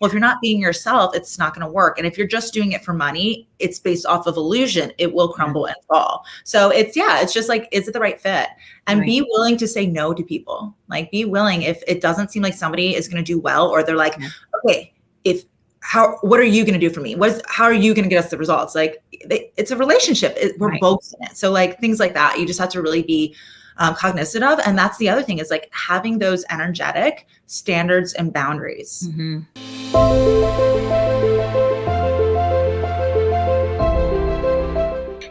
Well, if you're not being yourself, it's not going to work. And if you're just doing it for money, it's based off of illusion. It will crumble and fall. So it's just like, is it the right fit? And be willing to say no to people. Like, be willing if it doesn't seem like somebody is going to do well, or they're like, okay, what are you going to do for me? How are you going to get us the results? Like, it's a relationship. We're both in it. So like things like that, you just have to really be cognizant of. And that's the other thing, is like having those energetic standards and boundaries.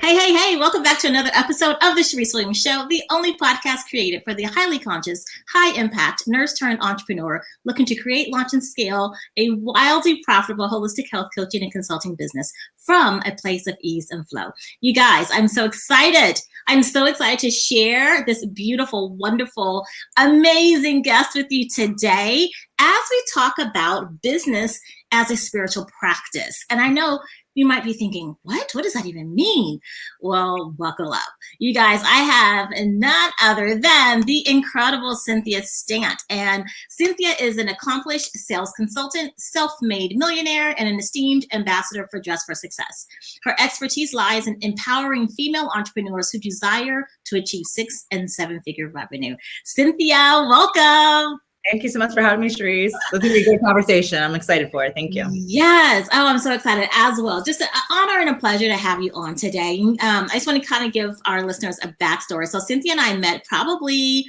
Hey, welcome back to another episode of The Sharice Williams Show, the only podcast created for the highly conscious, high-impact, nurse-turned-entrepreneur looking to create, launch, and scale a wildly profitable holistic health coaching and consulting business from a place of ease and flow. You guys, I'm so excited. I'm so excited to share this beautiful, wonderful, amazing guest with you today as we talk about business as a spiritual practice. And I know you might be thinking, what does that even mean? Well, buckle up. You guys, I have none other than the incredible Cynthia Stant. And Cynthia is an accomplished sales consultant, self-made millionaire, and an esteemed ambassador for Dress for Success. Her expertise lies in empowering female entrepreneurs who desire to achieve 6- and 7-figure revenue. Cynthia, welcome. Thank you so much for having me, Sharice. This is going to be a good conversation. I'm excited for it. Thank you. Yes. Oh, I'm so excited as well. Just an honor and a pleasure to have you on today. I just want to kind of give our listeners a backstory. So Cynthia and I met probably,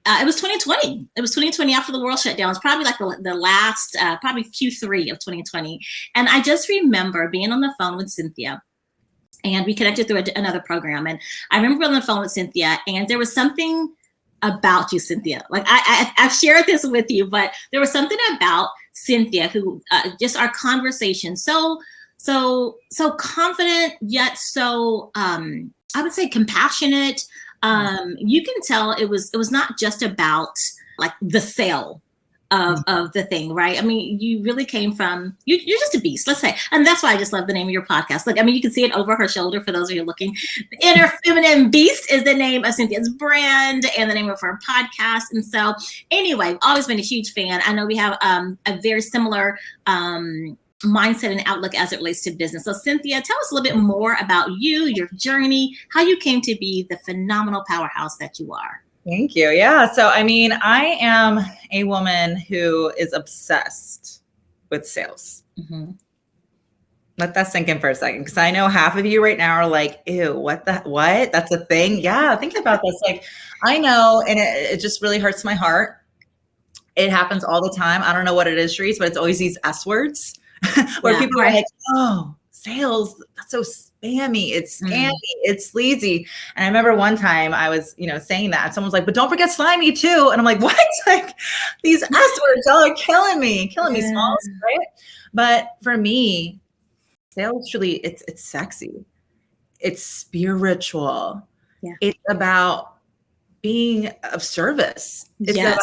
it was 2020. It was 2020 after the world shut down. It was probably like the last, probably Q3 of 2020. And I just remember being on the phone with Cynthia. And we connected through another program. And I remember on the phone with Cynthia, and there was something about you, Cynthia. Like I've shared this with you, but there was something about Cynthia who just our conversation, so confident, yet so I would say compassionate. You can tell it was not just about like the sale of the thing, right? I mean, you really came from, you're just a beast, let's say. And that's why I just love the name of your podcast. Like, I mean, you can see it over her shoulder for those of you looking. The Inner Feminine Beast is the name of Cynthia's brand and the name of her podcast. And so anyway, I've always been a huge fan. I know we have a very similar mindset and outlook as it relates to business. So Cynthia, tell us a little bit more about you, your journey, how you came to be the phenomenal powerhouse that you are. Thank you. Yeah. So, I mean, I am a woman who is obsessed with sales. Let that sink in for a second, because I know half of you right now are like, ew, what? That's a thing? Yeah. Think about this. Like, I know, and it just really hurts my heart. It happens all the time. I don't know what it is, Sharice, but it's always these S words where people are like, oh, sales, that's so spammy, it's scammy, it's sleazy. And I remember one time I was, saying that, and someone's like, but don't forget slimy too. And I'm like, what? Like, these S words all are killing me, smalls, right? But for me, sales really, it's sexy. It's spiritual. Yeah. It's about being of service. It's about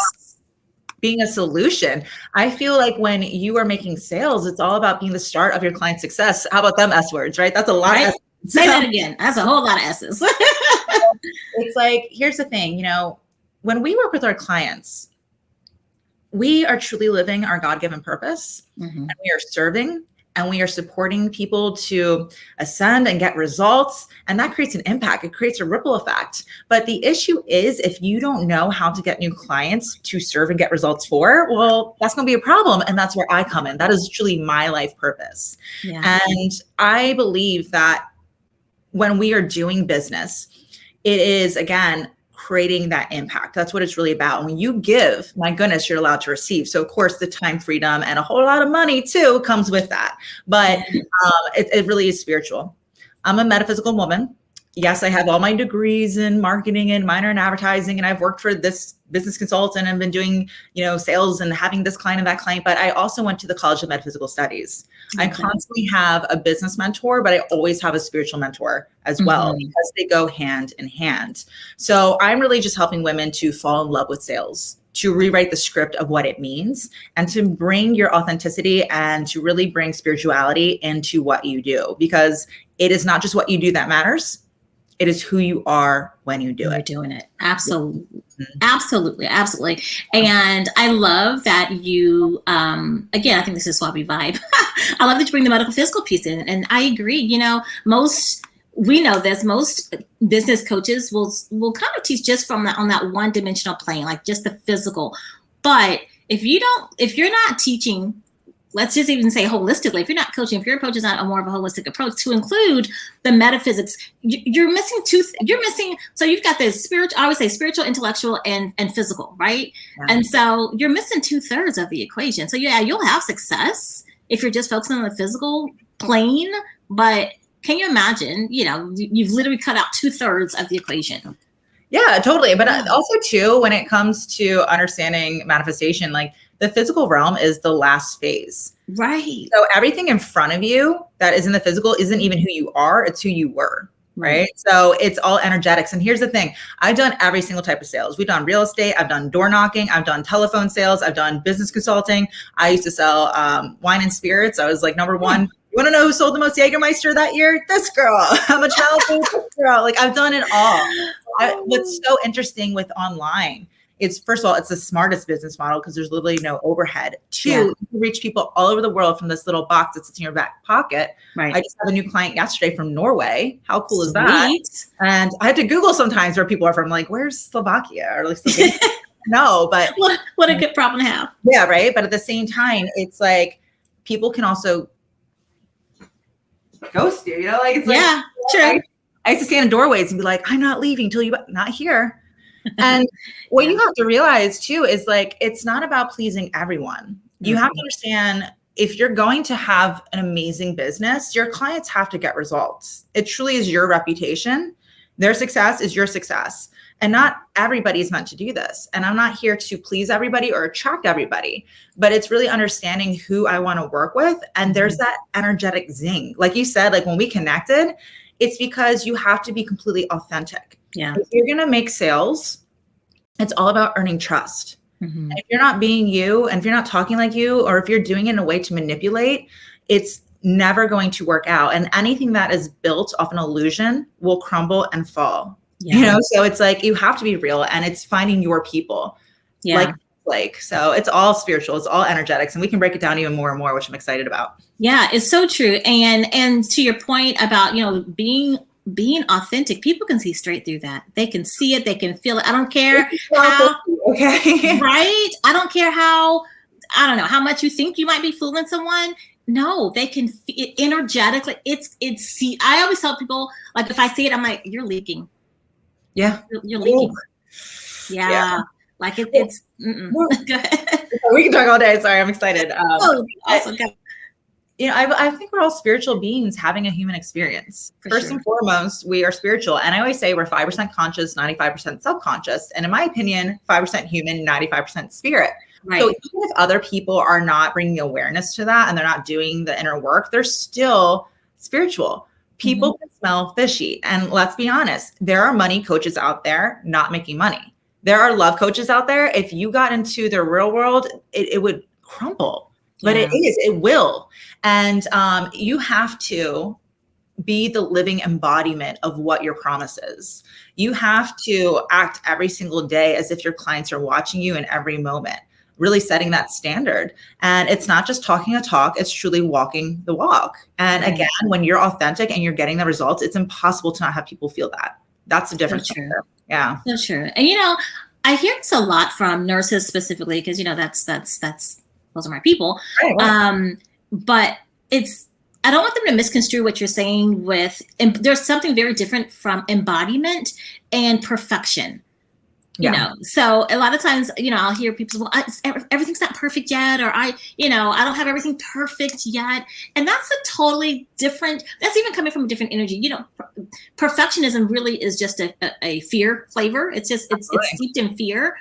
being a solution. I feel like when you are making sales, it's all about being the start of your client's success. How about them S words, right? That's a lot of S's. Say that again. That's a whole lot of S's. It's like, here's the thing, when we work with our clients, we are truly living our God-given purpose, and we are serving, and we are supporting people to ascend and get results. And that creates an impact. It creates a ripple effect. But the issue is, if you don't know how to get new clients to serve and get results for, well, that's going to be a problem. And that's where I come in. That is truly my life purpose. Yeah. And I believe that when we are doing business, it is, again, creating that impact. That's what it's really about. When you give, my goodness, you're allowed to receive. So of course, the time freedom and a whole lot of money too comes with that. But it really is spiritual. I'm a metaphysical woman. Yes, I have all my degrees in marketing and minor in advertising, and I've worked for this business consultant and been doing, sales and having this client and that client. But I also went to the College of Metaphysical Studies. I constantly have a business mentor, but I always have a spiritual mentor as well, because they go hand in hand. So I'm really just helping women to fall in love with sales, to rewrite the script of what it means, and to bring your authenticity and to really bring spirituality into what you do, because it is not just what you do that matters. It is who you are when you do it. You're doing it. Absolutely. Absolutely. Absolutely. And I love that you, again, I think this is swabby vibe. I love that you bring the medical physical piece in. And I agree, we know this, most business coaches will kind of teach just from on that one dimensional plane, like just the physical. But if you're not teaching, let's just even say holistically, if you're not coaching, if your approach is not a more of a holistic approach to include the metaphysics, you're missing so you've got this spiritual, I would say spiritual, intellectual, and physical, right? Yeah. And so you're missing 2/3 of the equation. So yeah, you'll have success if you're just focusing on the physical plane, but can you imagine, you've literally cut out 2/3 of the equation. Yeah, totally. But also too, when it comes to understanding manifestation, like the physical realm is the last phase. Right. So everything in front of you that is in the physical isn't even who you are, it's who you were. Right. So it's all energetics. And here's the thing. I've done every single type of sales. We've done real estate. I've done door knocking. I've done telephone sales. I've done business consulting. I used to sell wine and spirits. I was like number one. You want to know who sold the most Jägermeister that year? This girl. How much Malibu? This girl. Like I've done it all. What's so interesting with online is, first of all, it's the smartest business model because there's literally no overhead. Two, you can reach people all over the world from this little box that sits in your back pocket. Right. I just had a new client yesterday from Norway. How cool is that? And I had to Google sometimes where people are from, like, where's Slovakia? Or like Slovakia? No, but what a good problem to have. Yeah, right. But at the same time, it's like people can also ghost you, like it's true. I used to stand in doorways and be like, I'm not leaving till not here. And what you have to realize too is like, it's not about pleasing everyone. You have to understand, if you're going to have an amazing business, your clients have to get results. It truly is your reputation. Their success is your success. And not everybody is meant to do this. And I'm not here to please everybody or attract everybody, but it's really understanding who I want to work with. And there's that energetic zing. Like you said, like when we connected, it's because you have to be completely authentic. Yeah. If you're going to make sales, it's all about earning trust. And if you're not being you, and if you're not talking like you, or if you're doing it in a way to manipulate, it's never going to work out. And anything that is built off an illusion will crumble and fall. Yeah. So it's like, you have to be real, and it's finding your people. Yeah. So it's all spiritual, it's all energetics, and we can break it down even more and more, which I'm excited about. Yeah, it's so true. And to your point about, being authentic, people can see straight through that. They can see it. They can feel it. I don't care how, right? I don't care how much you think you might be fooling someone. No, they can energetically. See, I always tell people, like, if I see it, I'm like, you're leaking. Yeah. You're leaking. Yeah. Like it's. Go ahead. We can talk all day. Sorry, I'm excited. Awesome. I think we're all spiritual beings having a human experience. First and foremost, we are spiritual. And I always say we're 5% conscious, 95% subconscious. And in my opinion, 5% human, 95% spirit. Right. So even if other people are not bringing awareness to that and they're not doing the inner work, they're still spiritual. People can smell fishy. And let's be honest, there are money coaches out there not making money. There are love coaches out there. If you got into the real world, it would crumble. But it will. And you have to be the living embodiment of what your promise is. You have to act every single day as if your clients are watching you in every moment, really setting that standard. And it's not just talking a talk, it's truly walking the walk. And again, when you're authentic and you're getting the results, it's impossible to not have people feel that. That's the difference. So true. Yeah. So true. And I hear this a lot from nurses specifically, because that's those are my people. Right. But I don't want them to misconstrue what you're saying there's something very different from embodiment and perfection. So a lot of times, I'll hear people say, well, everything's not perfect yet, or I don't have everything perfect yet. And that's a totally different, that's even coming from a different energy. Perfectionism really is just a fear flavor. It's steeped in fear.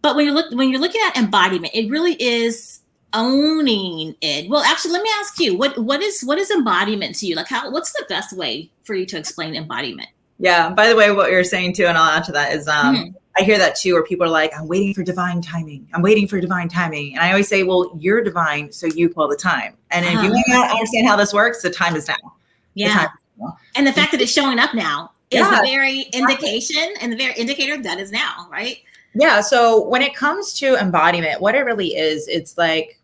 But when you're looking at embodiment, it really is owning it. Well, actually, let me ask you, what is embodiment to you? Like, what's the best way for you to explain embodiment? Yeah. By the way, what you're saying too, and I'll add to that is, I hear that too, where people are like, I'm waiting for divine timing. I'm waiting for divine timing. And I always say, well, you're divine, so you call the time. And if you may not understand how this works, the time is now. Yeah. And the fact that it's showing up now is the very indication and the very indicator that is now, right? Yeah. So when it comes to embodiment, what it really is, it's like,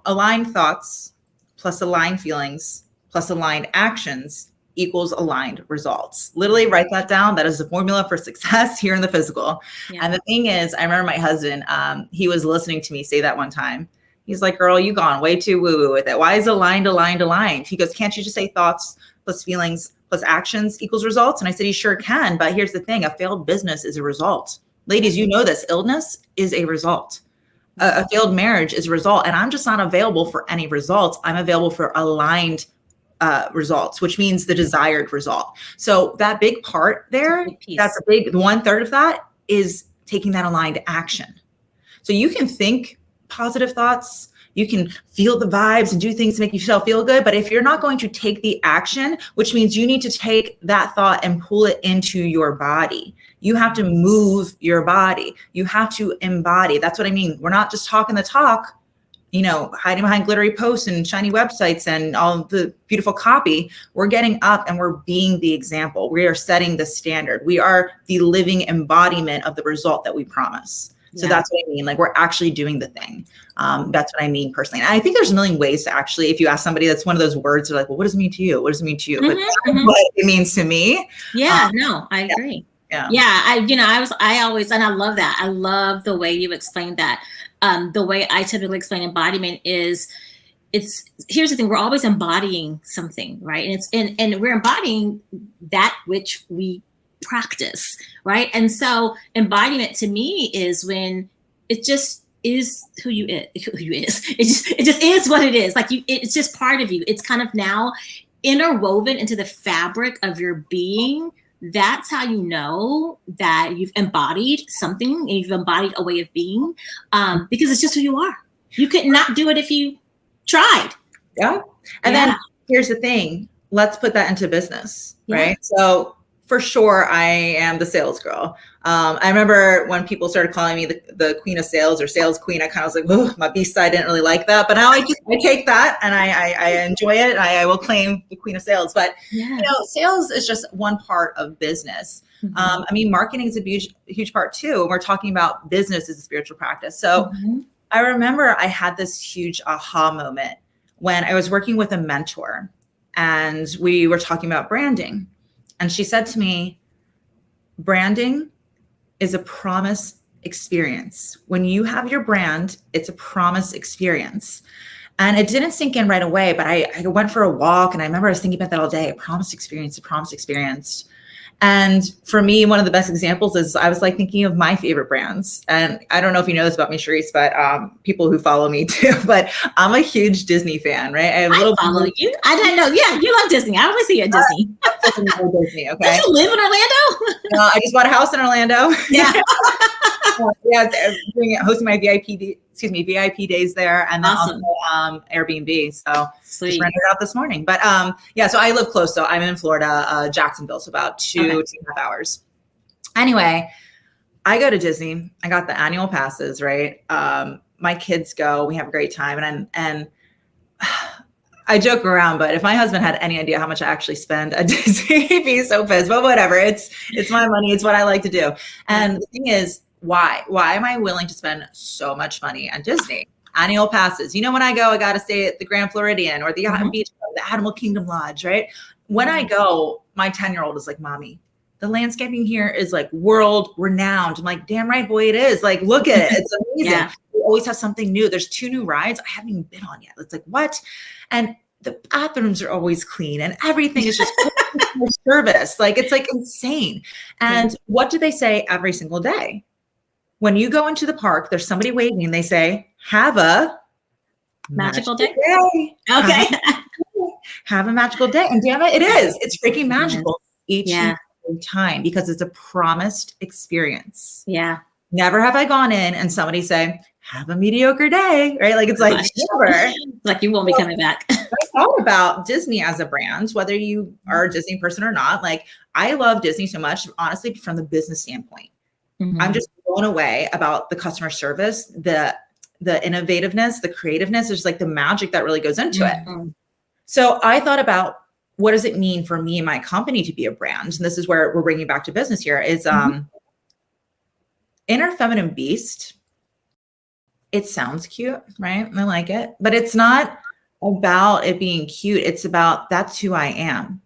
aligned thoughts plus aligned feelings plus aligned actions equals aligned results. Literally write that down. That is the formula for success here in the physical. Yeah. And the thing is, I remember my husband, he was listening to me say that one time. He's like, girl, you gone way too woo-woo with it. Why is aligned? He goes, can't you just say thoughts plus feelings plus actions equals results? And I said, you sure can. But here's the thing. A failed business is a result. Ladies, you know this. Illness is a result. A failed marriage is a result. And I'm just not available for any results. I'm available for aligned results, which means the desired result. So that big part there, that's a big 1/3 of that is taking that aligned action. So you can think positive thoughts, you can feel the vibes and do things to make yourself feel good. But if you're not going to take the action, which means you need to take that thought and pull it into your body. You have to move your body. You have to embody. That's what I mean. We're not just talking the talk, hiding behind glittery posts and shiny websites and all the beautiful copy. We're getting up and we're being the example. We are setting the standard. We are the living embodiment of the result that we promise. So that's what I mean. Like, we're actually doing the thing. That's what I mean personally. And I think there's a million ways to actually, if you ask somebody, that's one of those words, they're like, well, what does it mean to you? What does it mean to you? But that's what it means to me. Yeah, I agree. Yeah. I always, and I love that. I love the way you explained that. The way I typically explain embodiment is here's the thing. We're always embodying something, right? And we're embodying that which we practice, right? And so embodiment to me is when it just is who you is. It just is what it is. Like it's just part of you. It's kind of now interwoven into the fabric of your being. That's how you know that you've embodied something and you've embodied a way of being, because it's just who you are. You could not do it if you tried. Yeah. And then here's the thing. Let's put that into business, right? So for sure, I am the sales girl. I remember when people started calling me the queen of sales or sales queen, I kind of was like, oh, my beast side didn't really like that. But now I take that and I enjoy it. I will claim the queen of sales. But sales is just one part of business. I mean, marketing is a huge part too. We're talking about business as a spiritual practice. So I remember I had this huge aha moment when I was working with a mentor and we were talking about branding. And she said to me, branding is a promise experience. When you have your brand, it's a promise experience. And it didn't sink in right away, but I went for a walk and I remember I was thinking about that all day, a promise experience. And for me, one of the best examples is I was like thinking of my favorite brands. And I don't know if you know this about me, Charisse, but people who follow me too, but I'm a huge Disney fan, right? I follow you. I didn't know. Yeah, you love Disney. I always see you at Disney. Disney, okay? Don't you live in Orlando? I just bought a house in Orlando. Yeah. Hosting my VIP days there, and then awesome. Also Airbnb. So sweet. Just rented out this morning. But so I live close. So I'm in Florida, Jacksonville, so about 2.5 hours. Anyway, I go to Disney. I got the annual passes, right? My kids go. We have a great time, and I joke around, but if my husband had any idea how much I actually spend at Disney, he'd be so pissed. But whatever, it's my money. It's what I like to do. And the thing is, why am I willing to spend so much money at Disney? Annual passes. When I go, I got to stay at the Grand Floridian or the Yacht Beach, the Animal Kingdom Lodge, right? When I go, my 10-year-old is like, Mommy, the landscaping here is like world renowned. I'm like, damn right, boy, it is. Like, look at it. It's amazing. We always have something new. There's 2 new rides I haven't even been on yet. It's like, what? And the bathrooms are always clean and everything is just service. Like, it's like insane. And what do they say every single day? When you go into the park, there's somebody waving and they say, have a magical day. Okay. Have a magical day. And damn it, it is. It's freaking magical each and every time because it's a promised experience. Yeah. Never have I gone in and somebody say, have a mediocre day, right? Like, it's like, never. Like, you won't be coming back. I thought about Disney as a brand, whether you are a Disney person or not. Like, I love Disney so much, honestly, from the business standpoint. I'm just blown away about the customer service, the innovativeness, the creativeness. There's like the magic that really goes into it. So I thought about what does it mean for me and my company to be a brand? And this is where we're bringing back to business here is inner feminine beast. It sounds cute, right? I like it, but it's not about it being cute. It's about that's who I am.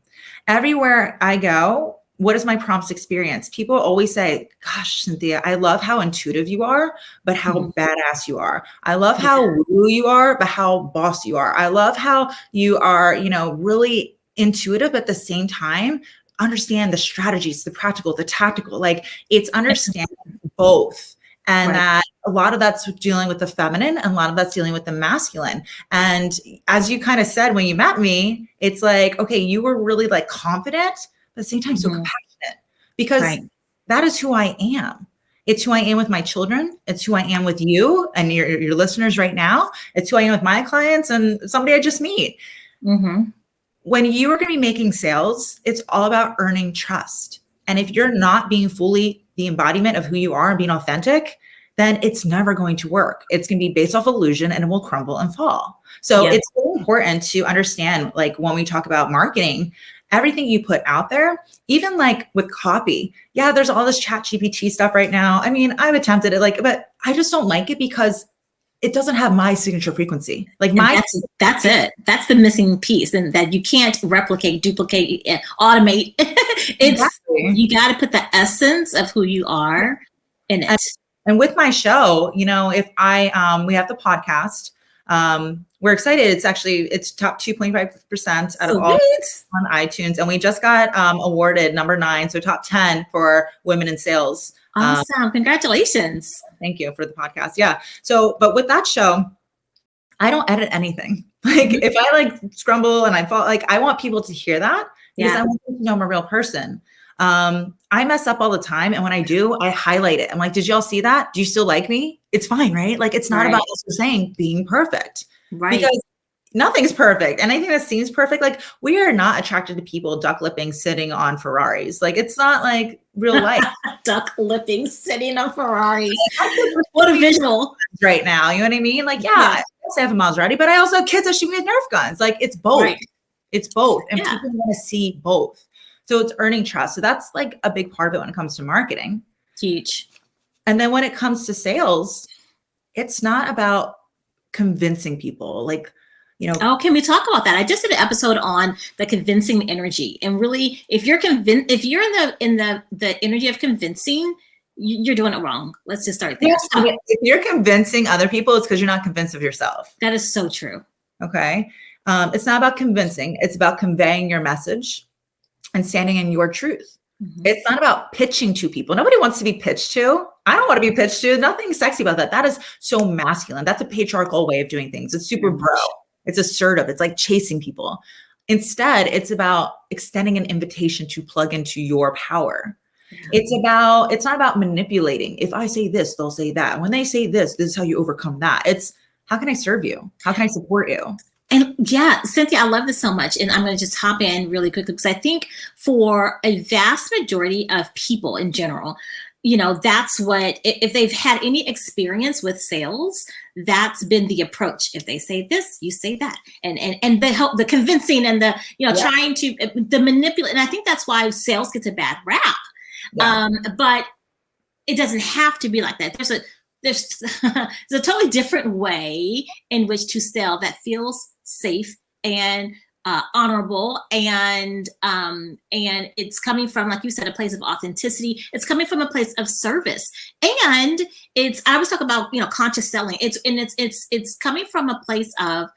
Everywhere I go, what is my prompts experience? People always say, gosh, Cynthia, I love how intuitive you are, but how badass you are. I love how woo you are, but how boss you are. I love how you are, really intuitive, but at the same time, understand the strategies, the practical, the tactical, like it's understanding both. And that a lot of that's dealing with the feminine and a lot of that's dealing with the masculine. And as you kind of said, when you met me, it's like, okay, you were really like confident, but at the same time, so compassionate, because that is who I am. It's who I am with my children. It's who I am with you and your listeners right now. It's who I am with my clients and somebody I just meet. When you are going to be making sales, it's all about earning trust. And if you're not being fully the embodiment of who you are and being authentic, then it's never going to work. It's going to be based off illusion and it will crumble and fall. So it's really important to understand, like when we talk about marketing, everything you put out there, even like with copy. Yeah, there's all this chat GPT stuff right now. I mean, I've attempted it, but I just don't like it because it doesn't have my signature frequency. Like that's it. That's the missing piece, and that you can't replicate, duplicate, automate. You got to put the essence of who you are in it. And with my show, if we have the podcast, we're excited. It's top 2.5% out of all on iTunes. And we just got awarded number 9. So top 10 for women in sales. Awesome. Congratulations. Thank you for the podcast. Yeah. So, but with that show, I don't edit anything. Like if I like scrumble and I fall, like I want people to hear that because I want them to know I'm a real person. I mess up all the time. And when I do, I highlight it. I'm like, did y'all see that? Do you still like me? It's fine, right? Like it's not about us saying being perfect. Right. Because nothing's perfect. And anything that seems perfect, like we are not attracted to people duck lipping sitting on Ferraris. Like it's not like real life. Duck lipping sitting on Ferraris. What a visual right now. You know what I mean? Like, I have a Maserati, but I also have kids that shoot me with Nerf guns. Like it's both. Right. It's both. And people want to see both. So it's earning trust. So that's like a big part of it when it comes to marketing. Huge. And then when it comes to sales, it's not about convincing people. Like, can we talk about that? I just did an episode on the convincing energy, and really, if you're in the energy of convincing, you're doing it wrong. Let's just start there. Yeah, if you're convincing other people, it's because you're not convinced of yourself. That is so true. Okay, it's not about convincing; it's about conveying your message and standing in your truth. It's not about pitching to people. Nobody wants to be pitched to. I don't want to be pitched to. Nothing sexy about that. That is so masculine. That's a patriarchal way of doing things. It's super bro. It's assertive. It's like chasing people. Instead, it's about extending an invitation to plug into your power. It's not about manipulating. If I say this, they'll say that. When they say this is how you overcome that. It's how can I serve you? How can I support you? And Cynthia, I love this so much. And I'm going to just hop in really quickly because I think for a vast majority of people in general, that's what, if they've had any experience with sales, that's been the approach. If they say this, you say that. And the help, the convincing and the, trying to, the manipulate. And I think that's why sales gets a bad rap. But it doesn't have to be like that. There's a totally different way in which to sell that feels safe and honorable, and it's coming from, like you said, a place of authenticity. It's coming from a place of service, and I always talk about conscious selling. It's coming from a place of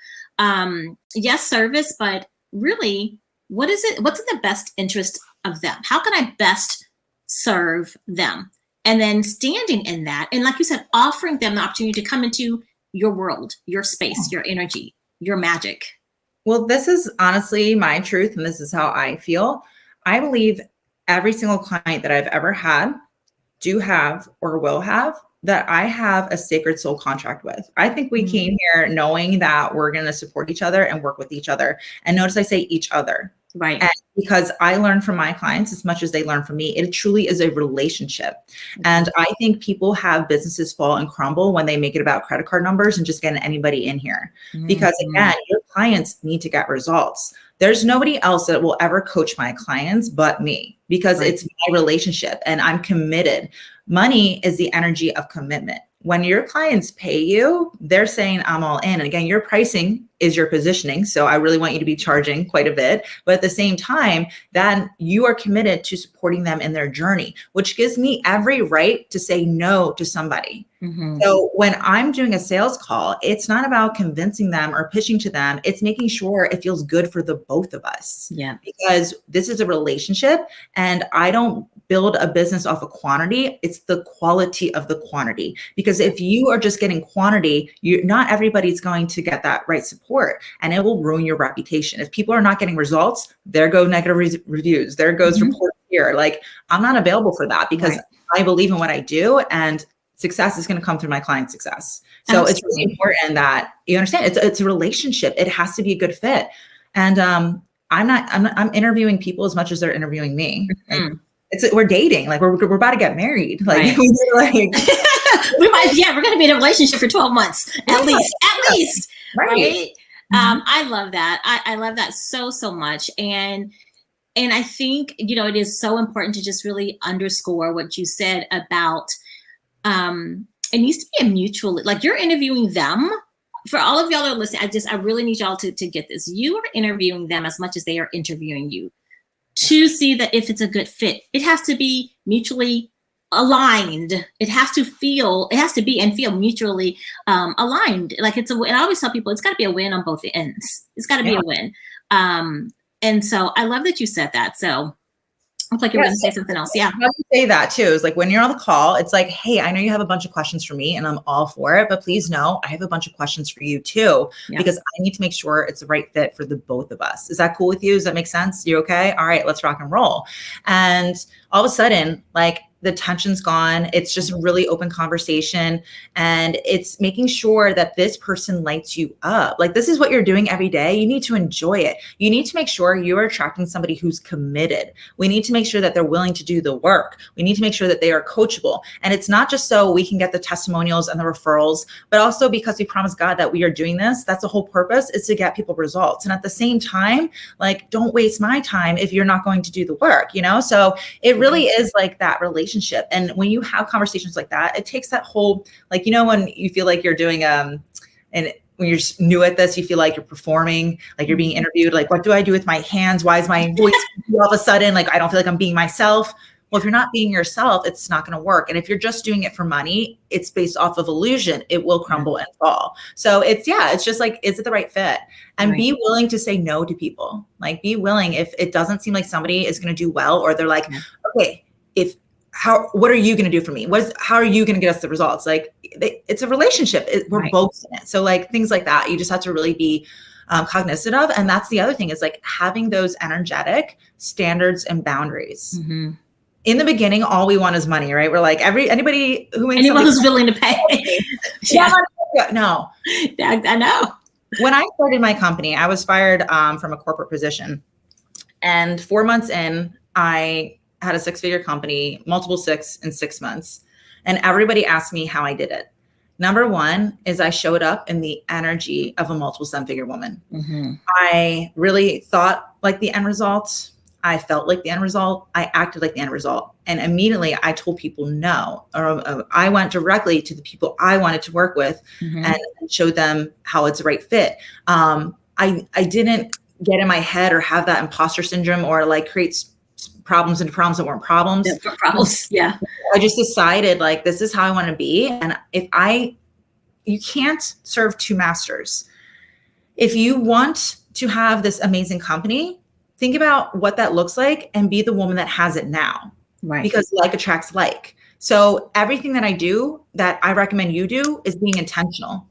service, but really, what is it? What's in the best interest of them? How can I best serve them? And then standing in that, and like you said, offering them the opportunity to come into your world, your space, your energy, your magic. Well, this is honestly my truth, and this is how I feel. I believe every single client that I've ever had, do have, or will have, that I have a sacred soul contract with. I think we came here knowing that we're going to support each other and work with each other. And notice I say each other. Right. And because I learn from my clients as much as they learn from me. It truly is a relationship. And I think people have businesses fall and crumble when they make it about credit card numbers and just getting anybody in here. Because again, your clients need to get results. There's nobody else that will ever coach my clients but me, because it's my relationship and I'm committed. Money is the energy of commitment. When your clients pay you, they're saying, I'm all in. And again, your pricing is your positioning. So I really want you to be charging quite a bit. But at the same time, then you are committed to supporting them in their journey, which gives me every right to say no to somebody. So when I'm doing a sales call, it's not about convincing them or pitching to them. It's making sure it feels good for the both of us. Yeah. Because this is a relationship, and I don't build a business off of quantity. It's the quality of the quantity. Because if you are just getting quantity, not everybody's going to get that right support, and it will ruin your reputation. If people are not getting results, there go negative reviews. There goes reports here. Like, I'm not available for that, because I believe in what I do, and success is going to come through my client success. So it's really important that you understand it's a relationship. It has to be a good fit. And I'm interviewing people as much as they're interviewing me. Like, we're dating, like we're about to get married. Like, we're going to be in a relationship for 12 months at least. Right. I love that. I love that so much. And I think, it is so important to just really underscore what you said about, it needs to be a mutual, like, you're interviewing them. For all of y'all that are listening, I really need y'all to get this. You are interviewing them as much as they are interviewing you, to see that if it's a good fit. It has to be mutually aligned. It has to be and feel mutually aligned. Like, and I always tell people, it's got to be a win on both ends. It's got to be a win. And so I love that you said that. So looks like you're going to say something else. Yeah. How do you say that too? Is like, when you're on the call, it's like, hey, I know you have a bunch of questions for me and I'm all for it, but please know I have a bunch of questions for you too, because I need to make sure it's the right fit for the both of us. Is that cool with you? Does that make sense? You okay? All right, let's rock and roll. And all of a sudden, like, the tension's gone. It's just a really open conversation. And it's making sure that this person lights you up. Like, this is what you're doing every day. You need to enjoy it. You need to make sure you are attracting somebody who's committed. We need to make sure that they're willing to do the work. We need to make sure that they are coachable. And it's not just so we can get the testimonials and the referrals, but also because we promise God that we are doing this. That's the whole purpose, is to get people results. And at the same time, like, don't waste my time if you're not going to do the work, So it really is like that relationship. And when you have conversations like that, it takes that whole, like, when you feel like you're doing, and when you're just new at this, you feel like you're performing, like you're being interviewed. Like, what do I do with my hands? Why is my voice all of a sudden, like, I don't feel like I'm being myself? Well, if you're not being yourself, it's not going to work. And if you're just doing it for money, it's based off of illusion. It will crumble and fall. So it's just like, is it the right fit? And be willing to say no to people. Like, be willing if it doesn't seem like somebody is going to do well, or they're like, okay, what are you going to do for me? How are you going to get us the results? Like, it's a relationship. We're both in it. So, like, things like that, you just have to really be cognizant of. And that's the other thing, is like having those energetic standards and boundaries. In the beginning, all we want is money, right? We're like, anyone who's willing to pay. No, I know. When I started my company, I was fired from a corporate position, and 4 months in, I had a 6-figure company, multiple 6 in 6 months. And everybody asked me how I did it. Number one is I showed up in the energy of a multiple 7-figure woman. I really thought like the end result. I felt like the end result. I acted like the end result. And immediately I told people no, or I went directly to the people I wanted to work with and showed them how it's the right fit. I didn't get in my head or have that imposter syndrome or like create problems into problems that weren't problems. Yeah. I just decided, like, this is how I want to be. And you can't serve two masters. If you want to have this amazing company, think about what that looks like and be the woman that has it now. Right. Because like attracts like. So everything that I do that I recommend you do is being intentional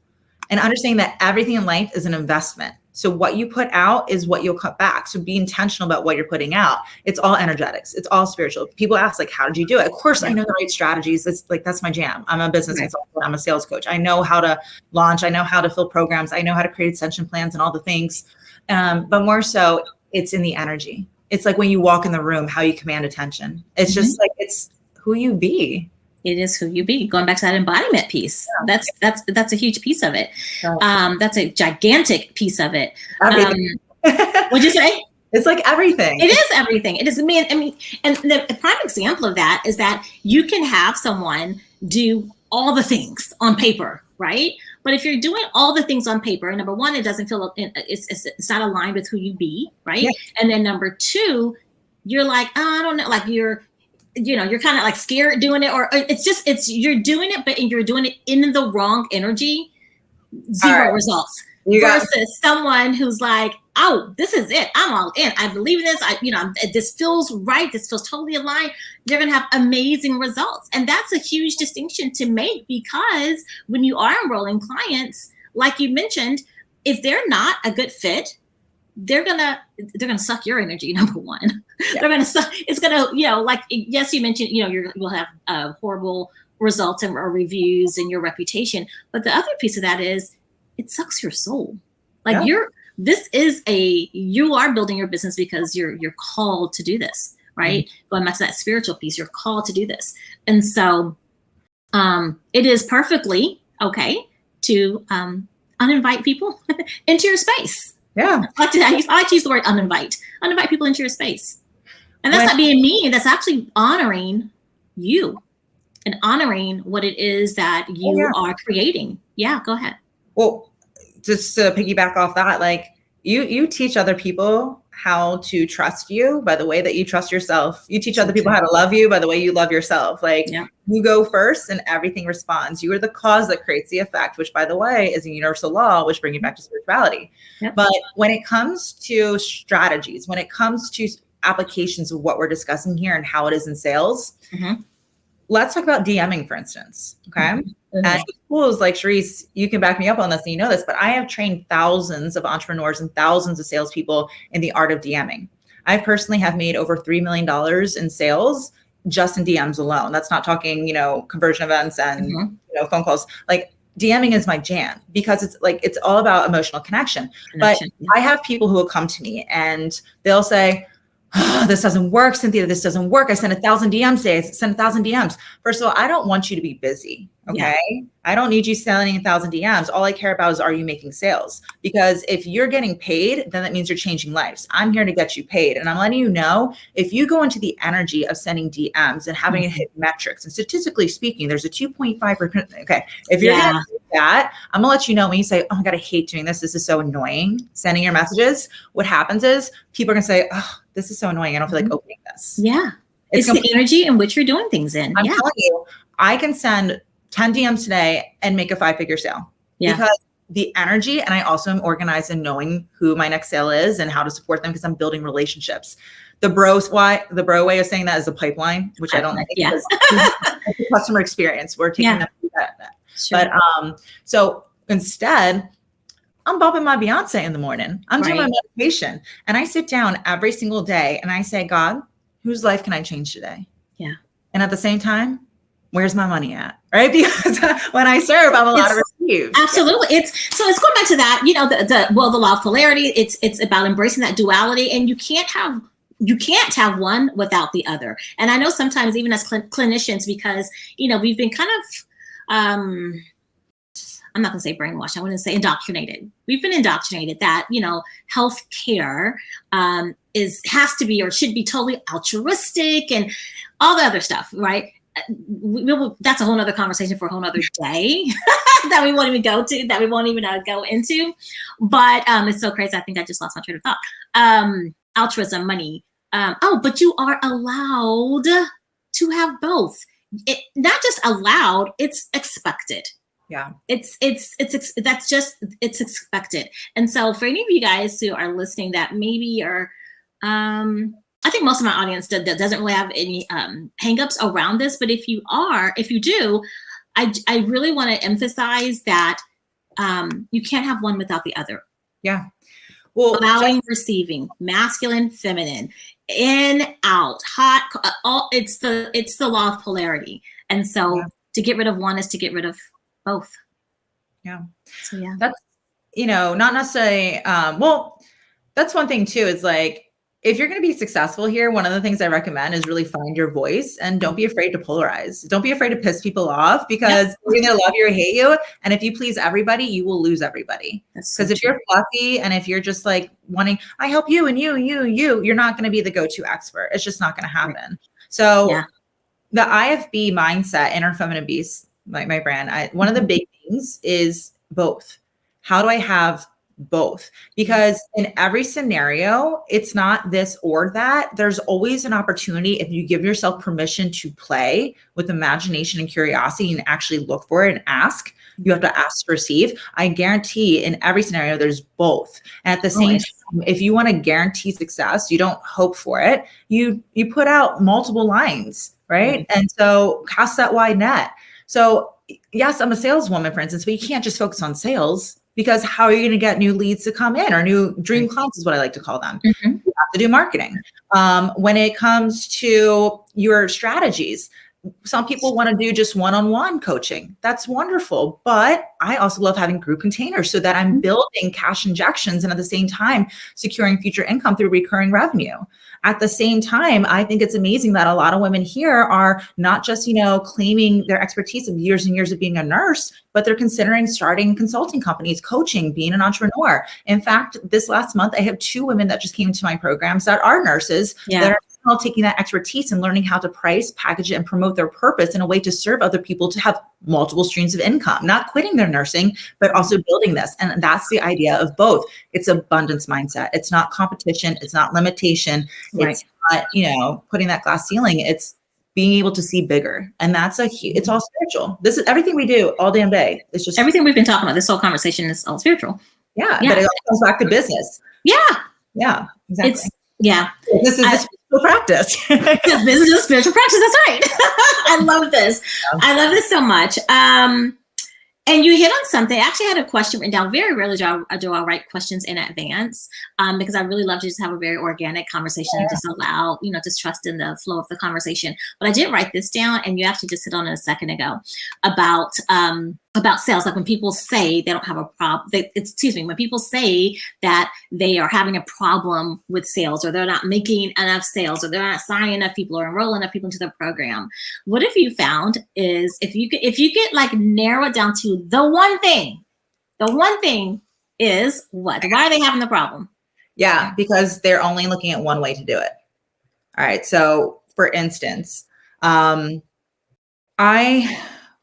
and understanding that everything in life is an investment. So what you put out is what you'll cut back. So be intentional about what you're putting out. It's all energetics. It's all spiritual. People ask, like, how did you do it? Of course, I know the right strategies. It's like, that's my jam. I'm a business consultant. I'm a sales coach. I know how to launch. I know how to fill programs. I know how to create ascension plans and all the things. But more so, it's in the energy. It's like when you walk in the room, how you command attention. It's just like, it's who you be. It is who you be. Going back to that embodiment piece. Yeah. That's a huge piece of it. That's a gigantic piece of it. What'd you say? It's like everything. It is everything. It is, I mean, and the prime example of that is that you can have someone do all the things on paper, right? But if you're doing all the things on paper, number one, it doesn't feel, it's not aligned with who you be, right? Yeah. And then number two, you're like, oh, I don't know, like you're kind of like scared doing it, or you're doing it, but you're doing it in the wrong energy, zero results. Versus someone who's like, oh, this is it. I'm all in. I believe in this. This feels right. This feels totally aligned. You're going to have amazing results. And that's a huge distinction to make, because when you are enrolling clients, like you mentioned, if they're not a good fit, they're gonna suck your energy. Number one, they're gonna suck. It's gonna, like, yes, you mentioned, you'll have horrible results or reviews and your reputation. But the other piece of that is, it sucks your soul. Like you are building your business because you're called to do this, right? Mm-hmm. Going back to that spiritual piece, you're called to do this. And so it is perfectly okay to uninvite people into your space. Yeah. I like to use the word uninvite people into your space. And that's not being mean. That's actually honoring you and honoring what it is that you are creating. Yeah, go ahead. Well, just to piggyback off that, like you teach other people how to trust you by the way that you trust yourself. You teach other people how to love you by the way you love yourself. Like you go first and everything responds. You are the cause that creates the effect, which, by the way, is a universal law, which brings you back to spirituality. Yep. But when it comes to strategies, when it comes to applications of what we're discussing here and how it is in sales, let's talk about DMing, for instance. Okay. Mm-hmm. And what's cool is, like, Sharice, you can back me up on this and you know this, but I have trained thousands of entrepreneurs and thousands of salespeople in the art of DMing. I personally have made over $3 million in sales just in DMs alone. That's not talking, conversion events and phone calls. Like, DMing is my jam because it's all about emotional connection. But I have people who will come to me and they'll say, oh, this doesn't work, Cynthia, this doesn't work. I sent 1,000 DMs today. I sent 1,000 DMs. First of all, I don't want you to be busy. Okay. Yeah. I don't need you sending 1,000 DMs. All I care about is, are you making sales? Because if you're getting paid, then that means you're changing lives. I'm here to get you paid. And I'm letting you know, if you go into the energy of sending DMs and having it hit metrics, and statistically speaking, there's a 2.5%. Okay. If you're going to do that, I'm gonna let you know when you say, oh my God, I hate doing this. This is so annoying. Sending your messages. What happens is people are going to say, oh, this is so annoying. I don't feel like opening this. Yeah. It's the energy in which you're doing things in. I'm telling you, I can send 10 DMs today and make a 5-figure sale because the energy, and I also am organized in knowing who my next sale is and how to support them because I'm building relationships. The bro way of saying that is a pipeline, which I don't like because it's a customer experience. We're taking them through that. Sure. But so instead, I'm bopping my Beyonce in the morning. I'm doing my meditation, and I sit down every single day and I say, God, whose life can I change today? Yeah. And at the same time, where's my money at? Right? Because when I serve, I'm allowed to receive. Absolutely. It's going back to that, the law of polarity. It's about embracing that duality, and you can't have one without the other. And I know sometimes even as clinicians, because, we've been kind of, I'm not going to say brainwashed. I wouldn't say indoctrinated. We've been indoctrinated that, healthcare has to be or should be totally altruistic and all the other stuff, right? That's a whole nother conversation for a whole nother day that we won't even go into. But it's so crazy. I think I just lost my train of thought. Altruism, money. But you are allowed to have both. Not just allowed, it's expected. Yeah. It's expected. And so for any of you guys who are listening that maybe are, I think most of my audience doesn't really have any hangups around this, but if you do, I really want to emphasize that you can't have one without the other. Yeah. Well, allowing, receiving, masculine, feminine, in, out, hot, it's the law of polarity. And so to get rid of one is to get rid of both. Yeah. So that's, not necessarily, that's one thing too, is like, if you're going to be successful here, one of the things I recommend is really find your voice and don't be afraid to polarize. Don't be afraid to piss people off because they're going to love you or hate you. And if you please everybody, you will lose everybody. Because if you're fluffy and if you're just like wanting, I help you and you're not going to be the go-to expert. It's just not going to happen. So the IFB mindset, Inner Feminine Beast, my brand, one of the big things is both. How do I have both? Because in every scenario, it's not this or that. There's always an opportunity if you give yourself permission to play with imagination and curiosity and actually look for it and ask. You have to ask to receive. I guarantee in every scenario, there's both. And at the same time, if you want to guarantee success, you don't hope for it. You put out multiple lines, right? And so cast that wide net. So yes, I'm a saleswoman, for instance, but you can't just focus on sales. Because how are you going to get new leads to come in or new dream clients is what I like to call them. You have to do marketing. When it comes to your strategies, some people want to do just one-on-one coaching. That's wonderful. But I also love having group containers so that I'm building cash injections and at the same time, securing future income through recurring revenue. At the same time, I think it's amazing that a lot of women here are not just, claiming their expertise of years and years of being a nurse, but they're considering starting consulting companies, coaching, being an entrepreneur. In fact, this last month, I have 2 women that just came into my programs that are nurses that are now taking that expertise and learning how to price, package it, and promote their purpose in a way to serve other people to have multiple streams of income, not quitting their nursing, but also building this. And that's the idea of both. It's abundance mindset. It's not competition. It's not limitation. It's not, putting that glass ceiling. It's being able to see bigger. And that's it's all spiritual. This is everything we do all damn day. It's just everything we've been talking about. This whole conversation is all spiritual. Yeah. But it all comes back to business. Yeah, exactly. This is spiritual practice. This is a spiritual practice. That's right. I love this. I love this so much. And you hit on something. I actually had a question written down. Very rarely do I write questions in advance because I really love to just have a very organic conversation and just allow, just trust in the flow of the conversation. But I did write this down, and you actually just hit on it a second ago about sales. Like when people say they don't have a problem, when people say that they are having a problem with sales or they're not making enough sales or they're not signing enough people or enrolling enough people into the program, what have you found is if you could like narrow it down to the one thing is what? Why are they having the problem? Yeah, because they're only looking at one way to do it. All right. So for instance, I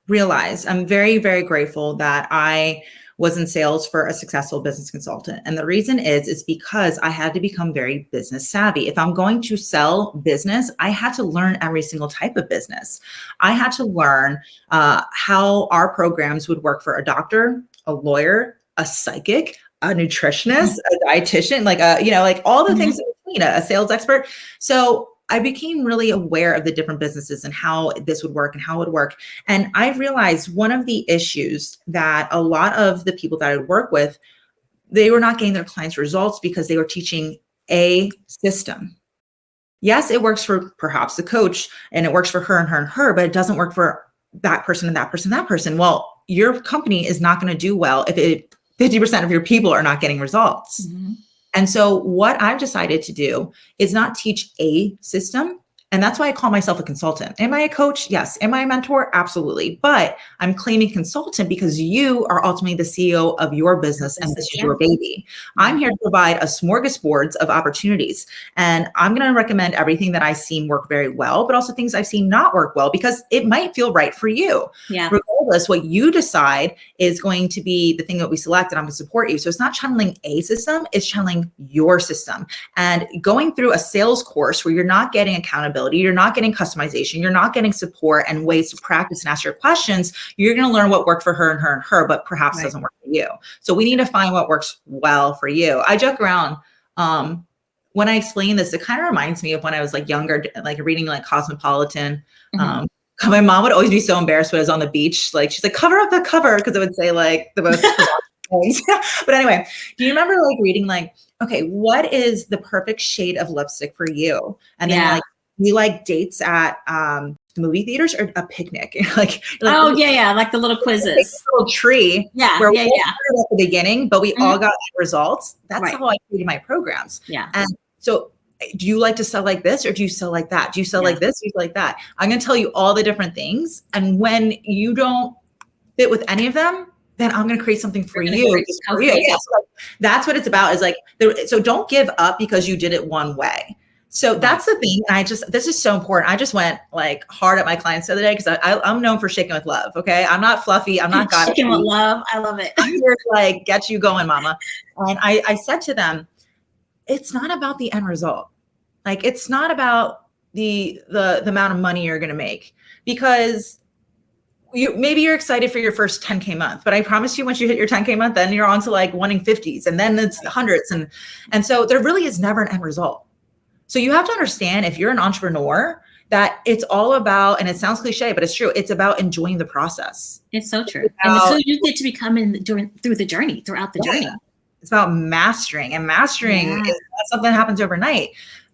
realized I'm very, very grateful that I was in sales for a successful business consultant. And the reason is because I had to become very business savvy. If I'm going to sell business, I had to learn every single type of business. I had to learn how our programs would work for a doctor, a lawyer, a psychic, a nutritionist, a dietitian, like all the things in between, a sales expert. So I became really aware of the different businesses and how this would work and how it would work. And I realized one of the issues that a lot of the people that I would work with, they were not getting their clients results because they were teaching a system. Yes, it works for perhaps the coach and it works for her and her and her, but it doesn't work for that person and that person, that person. Well, your company is not going to do well if 50% of your people are not getting results. And so what I've decided to do is not teach a system. And that's why I call myself a consultant. Am I a coach? Yes. Am I a mentor? Absolutely. But I'm claiming consultant because you are ultimately the CEO of your business and this is your baby. I'm here to provide a smorgasbord of opportunities. And I'm going to recommend everything that I've seen work very well, but also things I've seen not work well because it might feel right for you. Regardless, what you decide is going to be the thing that we select and I'm going to support you. So it's not channeling a system, it's channeling your system. And going through a sales course where you're not getting accountability, you're not getting customization, you're not getting support and ways to practice and ask your questions, you're going to learn what worked for her and her and her, but perhaps doesn't work for you. So we need to find what works well for you. I joke around when I explain this, it kind of reminds me of when I was like younger, like reading like Cosmopolitan. My mom would always be so embarrassed when I was on the beach. Like she's like, cover up the cover, because it would say like the most things. But anyway, do you remember like reading like, okay, what is the perfect shade of lipstick for you? And then like you like dates at the movie theaters or a picnic? like oh yeah, like the little quizzes, like a little tree. Where we started at the beginning, but we all got results. That's how I created my programs. And so do you like to sell like this or do you sell like that? Do you sell like this? Do you sell like that? I'm going to tell you all the different things. And when you don't fit with any of them, then I'm going to create something for you. Yeah, so like, that's what it's about, is like, so don't give up because you did it one way. So that's the thing. And this is so important. I just went like hard at my clients the other day because I'm known for shaking with love. Okay. I'm not fluffy. I'm not gossipy. Shaking with love. I love it. I'm here to like get you going, mama. And I said to them, it's not about the end result. Like, it's not about the amount of money you're going to make, because maybe you're excited for your first 10K month, but I promise you, once you hit your 10K month, then you're on to like wanting 50s, and then it's hundreds. And so there really is never an end result. So you have to understand, if you're an entrepreneur, that it's all about, and it sounds cliche, but it's true, it's about enjoying the process. It's so true. And so you get to become throughout the journey. It's about mastering, and mastering is not something that happens overnight.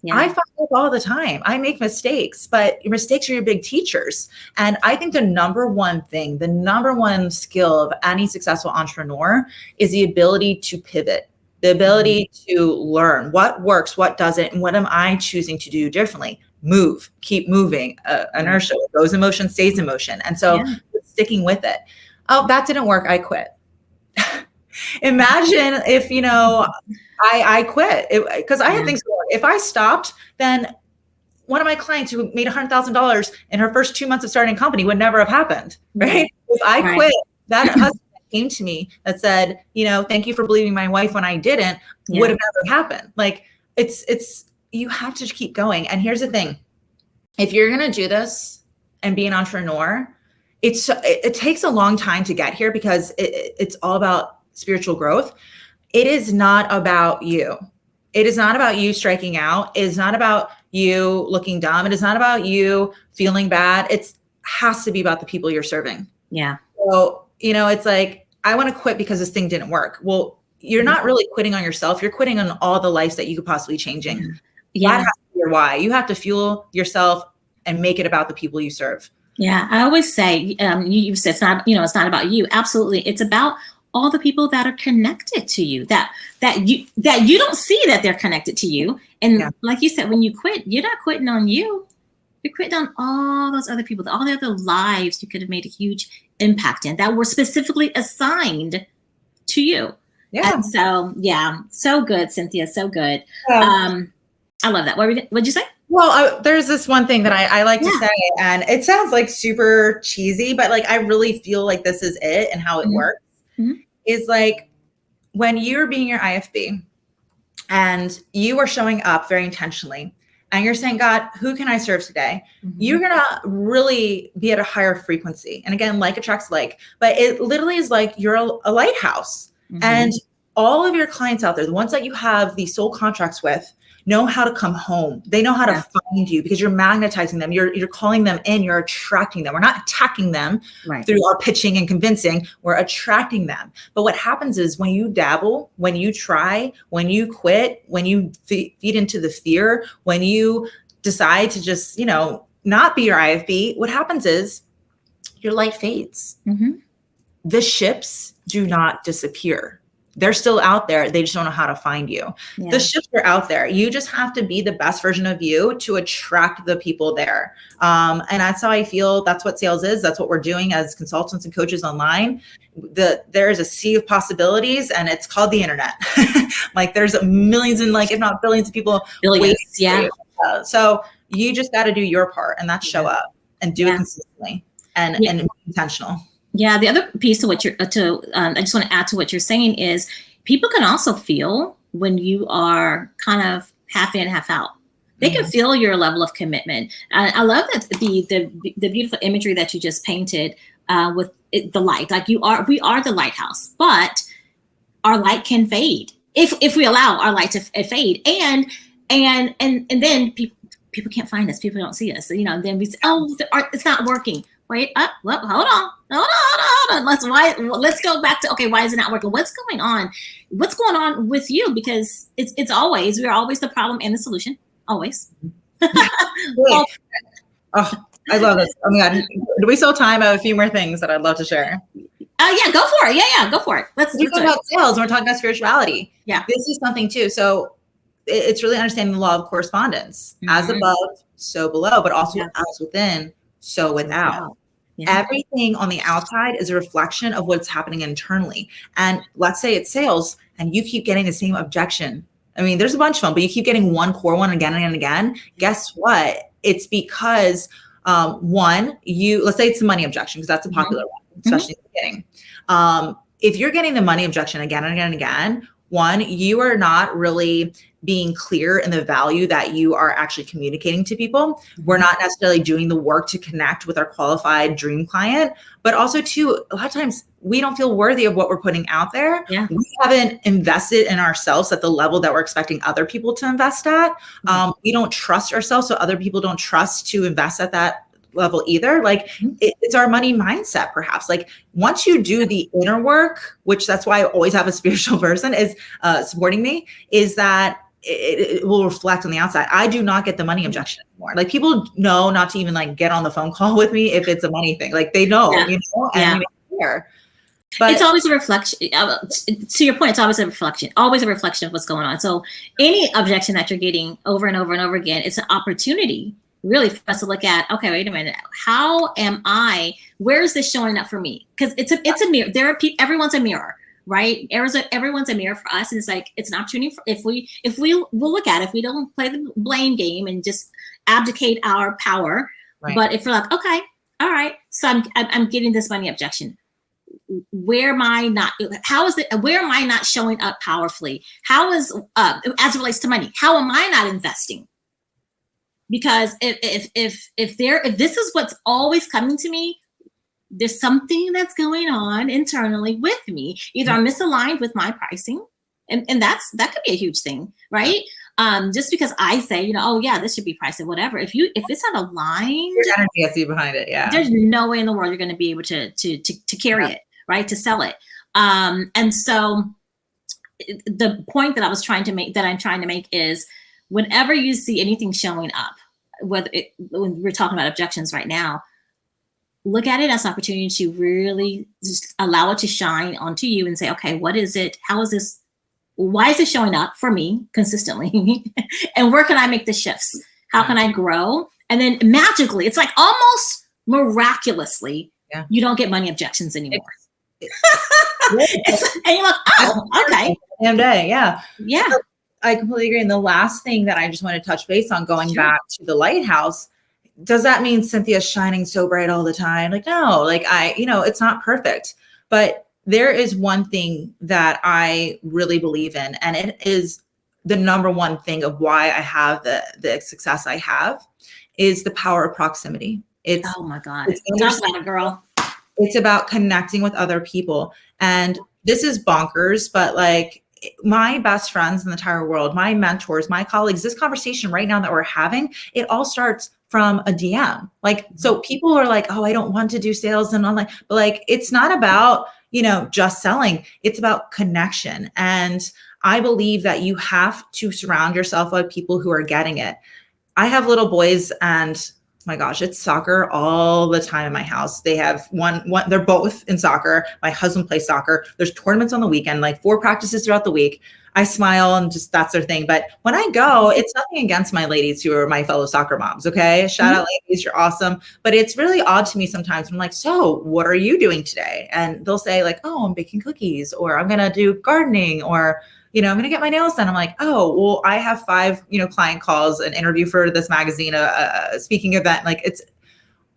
I fuck up all the time. I make mistakes, but your mistakes are your big teachers. And I think the number one skill of any successful entrepreneur is the ability to pivot, the ability to learn what works, what doesn't, and what am I choosing to do differently. Move, keep moving. Inertia goes in motion, stays in motion. And so sticking with it. Oh, that didn't work. I quit. Imagine if, I quit because I had things going. If I stopped, then one of my clients who made $100,000 in her first 2 months of starting a company would never have happened. Right. If I quit, that husband came to me that said, thank you for believing my wife when I didn't, would have never happened. Like, you have to keep going. And here's the thing. If you're going to do this and be an entrepreneur, it takes a long time to get here, because it's all about spiritual growth. It is not about you. It is not about you striking out. It is not about you looking dumb. It is not about you feeling bad. It has to be about the people you're serving. Yeah. So, it's like, I want to quit because this thing didn't work. Well, you're not really quitting on yourself. You're quitting on all the lives that you could possibly changing. Yeah. That has to be your why. You have to fuel yourself and make it about the people you serve. Yeah. I always say, you said it's not, it's not about you. Absolutely. It's about all the people that are connected to you, that you don't see that they're connected to you. And like you said, when you quit, you're not quitting on you. You're quitting on all those other people, all the other lives you could have made a huge impact in, that were specifically assigned to you. Yeah. And so, so good, Cynthia. So good. I love that. What'd you say? Well, there's this one thing that I like to say, and it sounds like super cheesy, but like, I really feel like this is it and how it works. Is like, when you're being your IFB and you are showing up very intentionally and you're saying, God, who can I serve today? You're going to really be at a higher frequency. And again, like attracts like, but it literally is like you're a lighthouse. And all of your clients out there, the ones that you have these soul contracts with, know how to come home. They know how to find you, because you're magnetizing them. You're calling them in. You're attracting them. We're not attacking them through our pitching and convincing. We're attracting them. But what happens is, when you dabble, when you try, when you quit, when you feed into the fear, when you decide to just, not be your IFB, what happens is your light fades. The ships do not disappear. They're still out there. They just don't know how to find you. The ships are out there. You just have to be the best version of you to attract the people there. And that's how I feel. That's what sales is. That's what we're doing as consultants and coaches online. There's a sea of possibilities, and it's called the internet. Like, there's millions and if not billions of people. Billions, so you just got to do your part, and that's show up and do it consistently and be intentional. Yeah, the other piece to what I just want to add to what you're saying is, people can also feel when you are kind of half in, half out. They can feel your level of commitment. I love that the beautiful imagery that you just painted with the light. Like, we are the lighthouse, but our light can fade if we allow our light to fade, and then people can't find us. People don't see us. Then we say, it's not working. Wait up. Well, hold on. Let's go back to, okay, why is it not working? What's going on? What's going on with you? Because we're always the problem and the solution. Always. Oh, I love this. Oh my God. Do we still have time? I have a few more things that I'd love to share. Yeah, go for it. Yeah, go for it. We're talking about sales, and we're talking about spirituality. Yeah. This is something too. So it's really understanding the law of correspondence. As above, so below, but also as within, so without. Everything on the outside is a reflection of what's happening internally. And let's say it's sales and you keep getting the same objection. I mean, there's a bunch of them, but you keep getting one core one again and again. Guess what? It's because one, let's say it's the money objection, because that's a popular one, especially in the beginning. If you're getting the money objection again and again and again, one, you are not really being clear in the value that you are actually communicating to people. We're not necessarily doing the work to connect with our qualified dream client, but also too, a lot of times we don't feel worthy of what we're putting out there. Yeah. We haven't invested in ourselves at the level that we're expecting other people to invest at. We don't trust ourselves, so other people don't trust to invest at that level either. Like it's our money mindset, perhaps. Like once you do the inner work, which that's why I always have a spiritual person is supporting me, is that it will reflect on the outside. I do not get the money objection anymore. Like people know not to even like get on the phone call with me if it's a money thing. Like they know, you know, and you care. But it's always a reflection. To your point, it's always a reflection of what's going on. So any objection that you're getting over and over and over again, it's an opportunity really for us to look at, okay, wait a minute. How am I, where is this showing up for me? Because it's a mirror. There are people, everyone's a mirror, right? Everyone's a mirror for us. And it's like, it's an opportunity for, we'll look at it, if we don't play the blame game and just abdicate our power. Right. But if we're like, okay, all right, so I'm getting this money objection. Where am I not showing up powerfully? How is, as it relates to money, how am I not investing? Because if this is what's always coming to me, there's something that's going on internally with me. Either I'm misaligned with my pricing, and that could be a huge thing, right? Just because I say, you know, oh yeah, this should be priced at whatever. If it's not aligned, your energy has to be behind it. Yeah, there's no way in the world you're going to be able to carry it, right? To sell it. And so the point that I'm trying to make is, whenever you see anything showing up, when we're talking about objections right now, look at it as an opportunity to really just allow it to shine onto you and say, okay, what is it? How is this? Why is it showing up for me consistently? And where can I make the shifts? How can I grow? And then magically, it's like almost miraculously, you don't get money objections anymore. And you're like, oh, okay. Damn day, yeah. I completely agree. And the last thing that I just want to touch base on, going back to the lighthouse, does that mean Cynthia's shining so bright all the time? Like, no, like it's not perfect, but there is one thing that I really believe in, and it is the number one thing of why I have the success I have, is the power of proximity. It's, oh my God. Talk about it, girl. It's about connecting with other people. And this is bonkers, but like, my best friends in the entire world, my mentors, my colleagues, this conversation right now that we're having, it all starts from a DM. Like, so people are like, oh, I don't want to do sales and online, but like, it's not about, just selling. It's about connection. And I believe that you have to surround yourself with people who are getting it. I have little boys, and my gosh, it's soccer all the time in my house. They have one, they're both in soccer. My husband plays soccer. There's tournaments on the weekend, like 4 practices throughout the week. I smile and just, that's their thing. But when I go, it's nothing against my ladies who are my fellow soccer moms. Okay. Shout out ladies. You're awesome. But it's really odd to me sometimes. I'm like, so what are you doing today? And they'll say like, oh, I'm baking cookies, or I'm going to do gardening, or I'm going to get my nails done. I'm like, oh, well, I have 5, client calls, an interview for this magazine, a speaking event. Like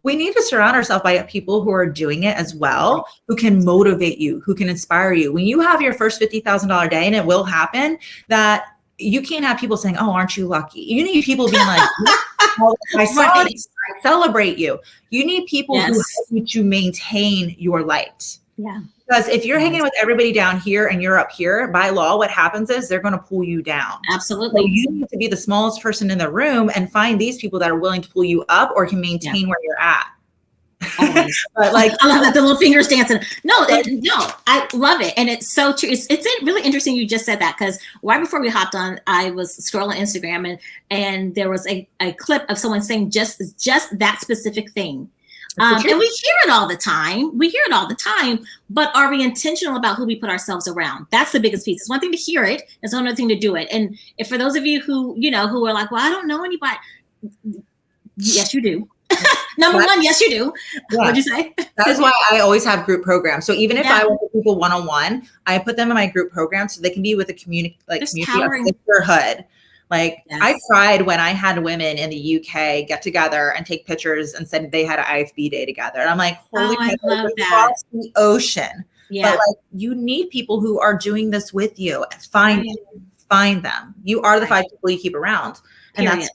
we need to surround ourselves by people who are doing it as well, who can motivate you, who can inspire you. When you have your first $50,000 day, and it will happen, that you can't have people saying, oh, aren't you lucky? You need people being like, oh, I saw it, I celebrate you. You need people who help you to maintain your light. Yeah. Because if you're hanging with everybody down here and you're up here, by law, what happens is they're going to pull you down. Absolutely. So you need to be the smallest person in the room and find these people that are willing to pull you up or can maintain where you're at. But like, I love that, the little fingers dancing. No, I love it. And it's so true. It's really interesting you just said that, because right before we hopped on, I was scrolling Instagram and there was a clip of someone saying just that specific thing. And we hear it all the time. But are we intentional about who we put ourselves around? That's the biggest piece. It's one thing to hear it. It's another thing to do it. And if for those of you who, who are like, well, I don't know anybody. Yes, you do. Number one, yes, you do. Yeah. What'd you say? That is why I always have group programs. So even if I work with people one-on-one, I put them in my group program so they can be with a community of sisterhood. Like I cried when I had women in the UK get together and take pictures and said they had an IFB day together. And I'm like, holy I love that. Across the ocean. Yeah. But like you need people who are doing this with you. Find them. You are the 5 people you keep around. And that's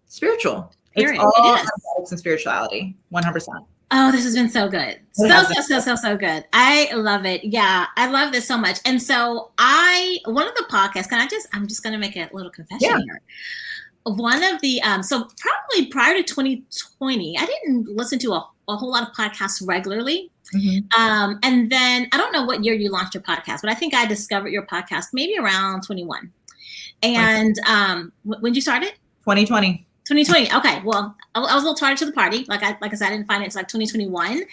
spiritual. It's all aesthetics and spirituality. 100%. Oh, this has been so good. So good. I love it. Yeah, I love this so much. And so one of the podcasts, I'm just going to make a little confession here. One of the, so probably prior to 2020, I didn't listen to a whole lot of podcasts regularly. Mm-hmm. And then I don't know what year you launched your podcast, but I think I discovered your podcast maybe around 21. And when did you start it? 2020. 2020. Okay. Well, I was a little tardy to the party. Like I said, I didn't find it until like 2021.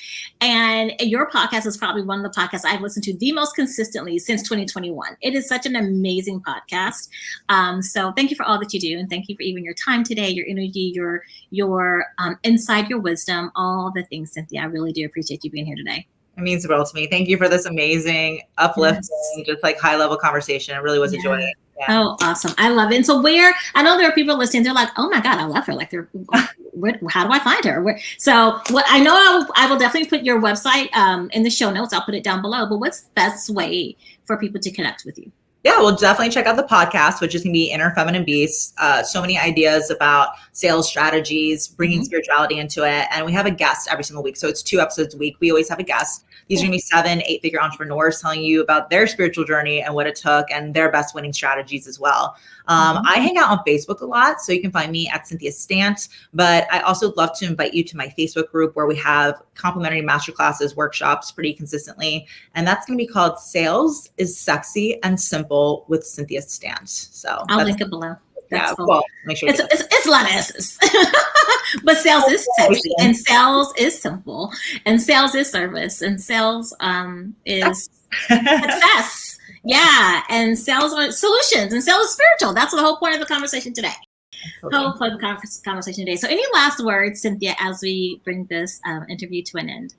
And your podcast is probably one of the podcasts I've listened to the most consistently since 2021. It is such an amazing podcast. So thank you for all that you do. And thank you for even your time today, your energy, your insight, your wisdom, all the things, Cynthia. I really do appreciate you being here today. It means the world to me. Thank you for this amazing, uplifting, just like high level conversation. It really was a joy. Yeah. Oh, awesome. I love it. And so I know there are people listening, they're like, oh my God, I love her. Like how do I find her? So what I know I will definitely put your website in the show notes. I'll put it down below, but what's the best way for people to connect with you? Yeah, well, definitely check out the podcast, which is going to be Inner Feminine Beast. So many ideas about sales strategies, bringing spirituality into it. And we have a guest every single week. So it's 2 episodes a week. We always have a guest. These are going to be 7, 8-figure entrepreneurs telling you about their spiritual journey and what it took and their best winning strategies as well. I hang out on Facebook a lot, so you can find me at Cynthia Stant. But I also love to invite you to my Facebook group where we have complimentary masterclasses, workshops pretty consistently. And that's going to be called Sales is Sexy and Simple with Cynthia Stant. So I'll link it below. That's cool. Well, make sure it's a lot of S's. But sales is sexy and sales is simple and sales is service and sales is success. Yeah. And sales are solutions and sales is spiritual. That's the whole point of the conversation today. Whole point of the conversation today. So any last words, Cynthia, as we bring this interview to an end?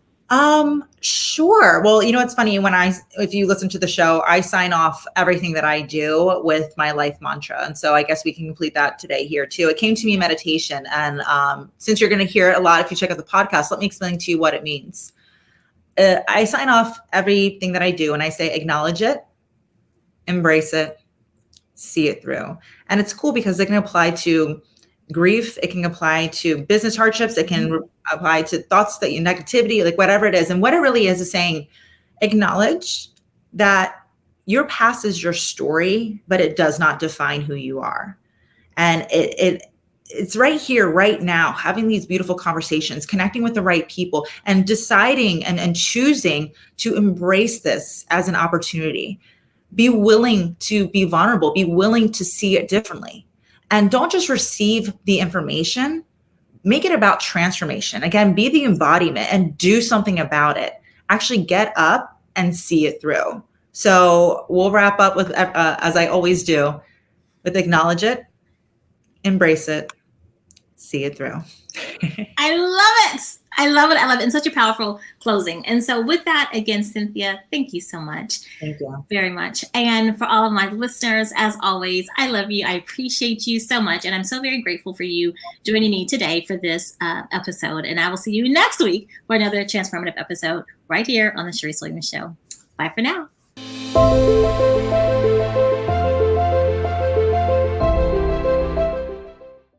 Sure. Well, it's funny if you listen to the show, I sign off everything that I do with my life mantra. And so I guess we can complete that today here too. It came to me in meditation. And, since you're going to hear it a lot, if you check out the podcast, let me explain to you what it means. I sign off everything that I do and I say, acknowledge it, embrace it, see it through. And it's cool because it can apply to grief. It can apply to business hardships. It can apply to thoughts that negativity, like whatever it is. And what it really is saying, acknowledge that your past is your story, but it does not define who you are. And it's right here, right now, having these beautiful conversations, connecting with the right people and deciding and choosing to embrace this as an opportunity. Be willing to be vulnerable, be willing to see it differently. And don't just receive the information, make it about transformation. Again, be the embodiment and do something about it. Actually get up and see it through. So we'll wrap up with, as I always do, with acknowledge it, embrace it, see it through. I love it. I love it. I love it. And such a powerful closing. And so with that, again, Cynthia, thank you so much. Thank you very much. And for all of my listeners, as always, I love you. I appreciate you so much. And I'm so very grateful for you joining me today for this episode. And I will see you next week for another transformative episode right here on the Sharice Williams Show. Bye for now.